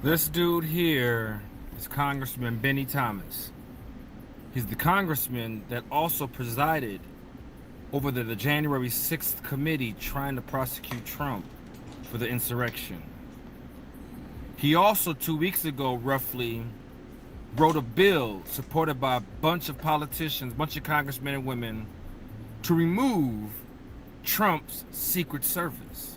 This dude here is Congressman Benny Thomas. He's the congressman that also presided over the January 6th committee trying to prosecute Trump for the insurrection. He also 2 weeks ago, roughly, wrote a bill supported by a bunch of politicians, a bunch of congressmen and women, to remove Trump's Secret Service.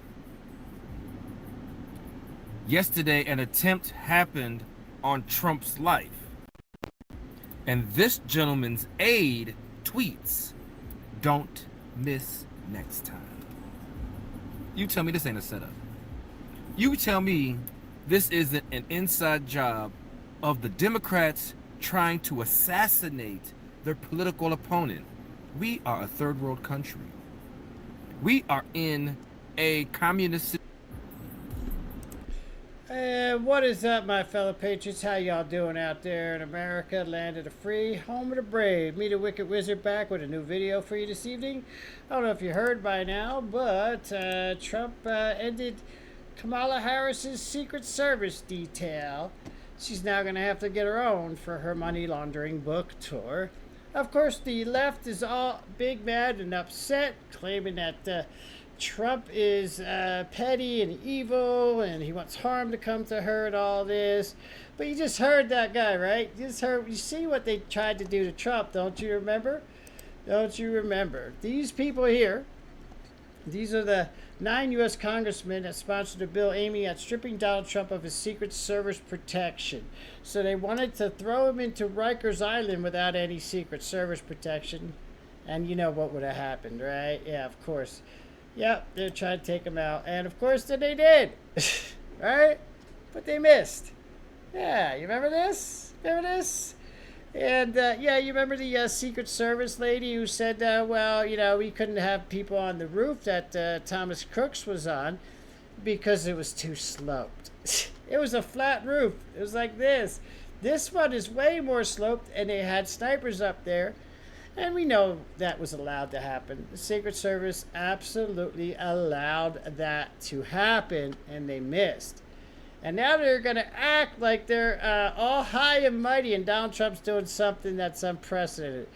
Yesterday, an attempt happened on Trump's life. And this gentleman's aide tweets, "Don't miss next time." You tell me this ain't a setup. You tell me this isn't an inside job of the Democrats trying to assassinate their political opponent. We are a third world country. We are in a communist. What is up, my fellow patriots? How y'all doing out there in America, land of the free, home of the brave? Me, the Wicked Wizard, back with a new video for you this evening. I don't know if you heard by now, but Trump ended Kamala Harris's Secret Service detail. She's now going to have to get her own for her money laundering book tour. Of course, the left is all big, mad, and upset, claiming that Trump is petty and evil, and he wants harm to come to her and all this. But you just heard that guy, right? You see what they tried to do to Trump, don't you remember? Don't you remember? These people here, these are the 9 U.S. congressmen that sponsored a bill aiming at stripping Donald Trump of his Secret Service protection. So they wanted to throw him into Rikers Island without any Secret Service protection. And you know what would have happened, right? Yeah, of course. Yep, they're trying to take him out. And of course, then they did. Right? But they missed. Yeah, you remember this? Remember this? And yeah, you remember the Secret Service lady who said, well, you know, we couldn't have people on the roof that Thomas Crooks was on because it was too sloped. It was a flat roof. It was like this. This one is way more sloped, and they had snipers up there. And we know that was allowed to happen. The Secret Service absolutely allowed that to happen, and they missed. And now they're going to act like they're all high and mighty, and Donald Trump's doing something that's unprecedented.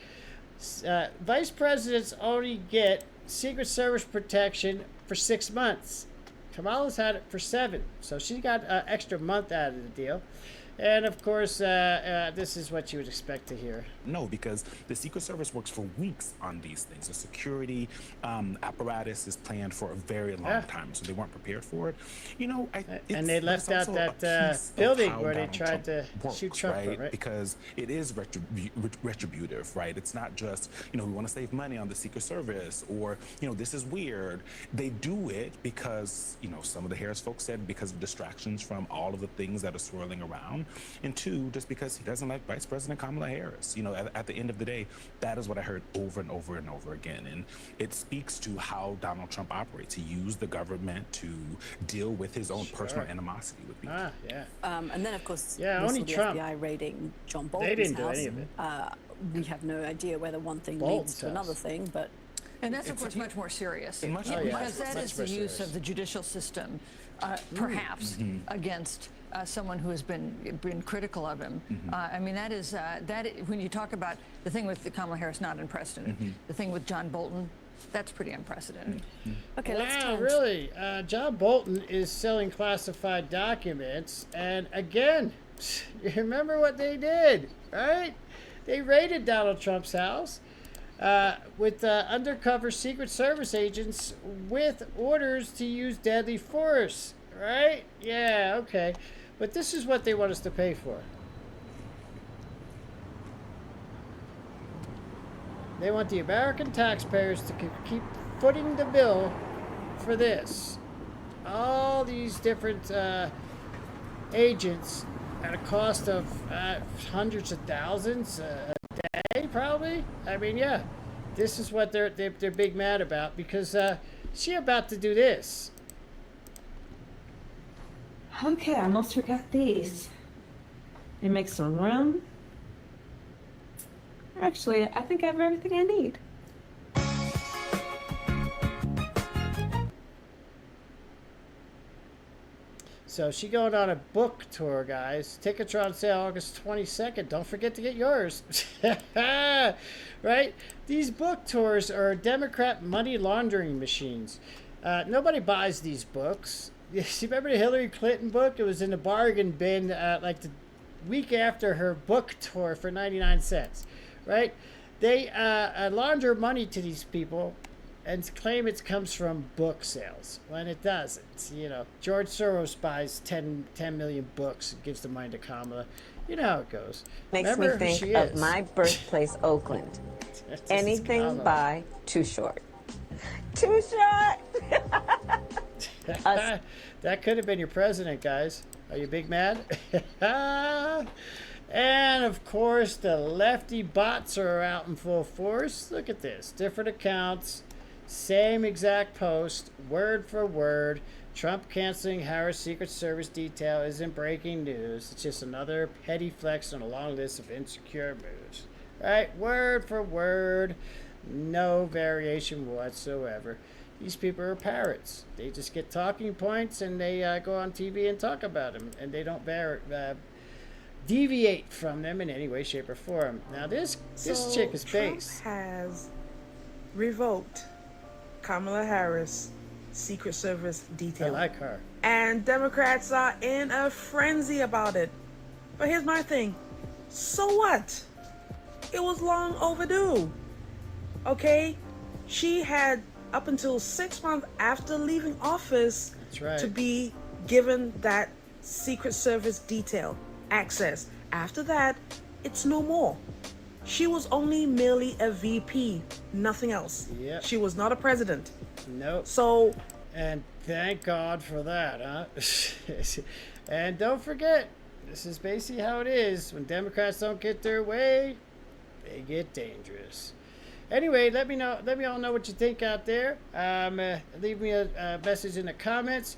Vice presidents only get Secret Service protection for 6 months. Kamala's had it for 7, so she got an extra month out of the deal. And of course, this is what you would expect to hear. No, because the Secret Service works for weeks on these things. The security apparatus is planned for a very long time, so they weren't prepared for it. You know, and they left out that building where they tried to shoot Trump, right? Because it is retributive, right? It's not just, you know, we want to save money on the Secret Service, or, you know, this is weird. They do it because, you know, some of the Harris folks said because of distractions from all of the things that are swirling around. And 2, just because he doesn't like Vice President Kamala Harris. You know, at the end of the day, that is what I heard over and over and over again. And it speaks to how Donald Trump operates. He used the government to deal with his own personal animosity with people. And then, of course, only the Trump. FBI raiding John Bolton's They didn't do house. any of it. We have no idea whether one thing Bolton's leads to house. another thing, but... And that's, of course, much more serious. Because that is the use of the judicial system, perhaps, against someone who has been critical of him. I mean, that is, when you talk about the thing with Kamala Harris, not unprecedented. The thing with John Bolton, that's pretty unprecedented. Okay, wow, really? John Bolton is selling classified documents. And again, you remember what they did, right? They raided Donald Trump's house with undercover Secret Service agents with orders to use deadly force, right? Yeah, okay. But this is what they want us to pay for. They want the American taxpayers to keep footing the bill for this. All these different agents at a cost of hundreds of thousands a day, probably. I mean, yeah, this is what they're big mad about, because she about to do this. Okay, I almost forgot these. It makes some room. Actually, I think I have everything I need. So she going on a book tour, guys. Tickets are on sale August 22nd. Don't forget to get yours. Right? These book tours are Democrat money laundering machines. Nobody buys these books. You remember the Hillary Clinton book? It was in the bargain bin like the week after her book tour for 99 cents. Right? They launder money to these people and claim it comes from book sales when it doesn't. You know, George Soros buys 10 million books and gives the money to Kamala. You know how it goes. Makes Remember me who she think of is. my birthplace, Oakland. This is Anything Kamala. by Too Short. Too Short! That could have been your president, guys. Are you big mad? And of course, the lefty bots are out in full force. Look at this. Different accounts, same exact post, word for word. Trump canceling Harris Secret Service detail isn't breaking news. It's just another petty flex on a long list of insecure moves. Right? Word for word. No variation whatsoever. These people are parrots. They just get talking points and they go on TV and talk about them. And they don't deviate from them in any way, shape, or form. Now, this chick is base. Trump has revoked Kamala Harris Secret Service I detail. like her. And Democrats are in a frenzy about it. But here's my thing. So what? It was long overdue. Okay? She had up until 6 months after leaving office That's right. to be given that Secret Service detail access. After that, it's no more. She was only merely a VP, nothing else. Yep. She was not a president. Nope. So, And thank God for that, huh? And don't forget, this is basically how it is. When Democrats don't get their way, they get dangerous. Anyway, let me all know what you think out there. Leave me a message in the comments.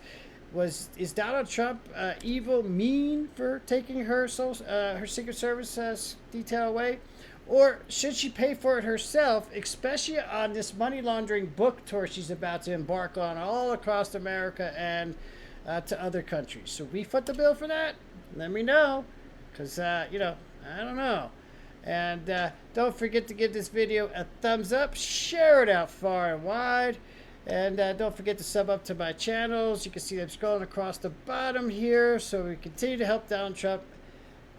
Is Donald Trump evil, mean for taking her Secret Service detail away? Or should she pay for it herself, especially on this money laundering book tour she's about to embark on all across America and to other countries? Should we foot the bill for that? Let me know, because, I don't know. And don't forget to give this video a thumbs up, share it out far and wide, and don't forget to sub up to my channels. You can see them scrolling across the bottom here, so we continue to help Donald Trump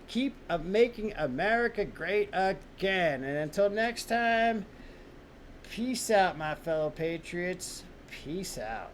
keep making America great again. And until next time, peace out, my fellow patriots. Peace out.